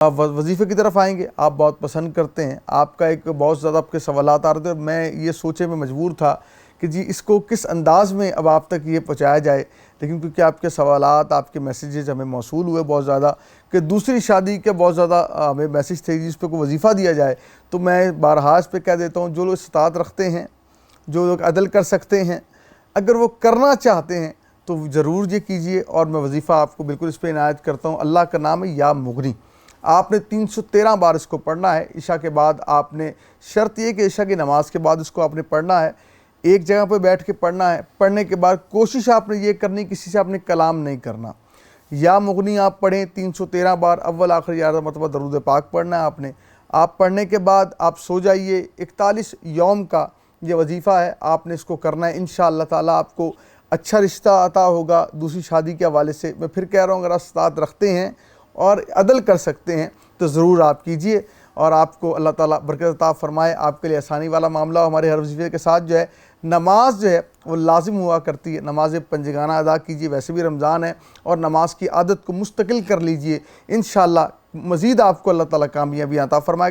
وظیفے کی طرف آئیں گے. آپ بہت پسند کرتے ہیں. آپ کا ایک بہت زیادہ آپ کے سوالات آ رہے تھے. میں یہ سوچے میں مجبور تھا کہ جی اس کو کس انداز میں اب آپ تک یہ پہنچایا جائے، لیکن کیونکہ آپ کے سوالات، آپ کے میسیجز ہمیں موصول ہوئے بہت زیادہ کہ دوسری شادی کے بہت زیادہ ہمیں میسیج تھے جس پہ کوئی وظیفہ دیا جائے، تو میں بارہا اس پہ کہہ دیتا ہوں جو لوگ استطاعت رکھتے ہیں، جو لوگ عدل کر سکتے ہیں، اگر وہ کرنا چاہتے ہیں تو ضرور یہ کیجئے. اور میں وظیفہ آپ کو بالکل اس پہ عنایت کرتا ہوں. اللہ کا نام ہے یا مغنی. آپ نے 313 بار اس کو پڑھنا ہے. عشاء کے بعد آپ نے، شرط یہ کہ عشاء کی نماز کے بعد اس کو آپ نے پڑھنا ہے، ایک جگہ پہ بیٹھ کے پڑھنا ہے. پڑھنے کے بعد کوشش آپ نے یہ کرنی کسی سے آپ نے کلام نہیں کرنا. یا مغنی آپ پڑھیں 313 بار، اول آخر 11 مرتبہ درود پاک پڑھنا ہے آپ نے. آپ پڑھنے کے بعد آپ سو جائیے. 41 یوم کا یہ وظیفہ ہے، آپ نے اس کو کرنا ہے. انشاءاللہ تعالیٰ آپ کو اچھا رشتہ عطا ہوگا دوسری شادی کے حوالے سے. میں پھر کہہ رہا ہوں اگر آپ استطاعت رکھتے ہیں اور عدل کر سکتے ہیں تو ضرور آپ کیجئے، اور آپ کو اللہ تعالیٰ برکت عطا فرمائے. آپ کے لیے آسانی والا معاملہ ہو. ہمارے ہر وظیفے کے ساتھ جو ہے نماز جو ہے وہ لازم ہوا کرتی ہے. نماز پنجگانہ ادا کیجئے، ویسے بھی رمضان ہے، اور نماز کی عادت کو مستقل کر لیجئے. انشاءاللہ مزید آپ کو اللہ تعالیٰ کامیابی عطا فرمائے.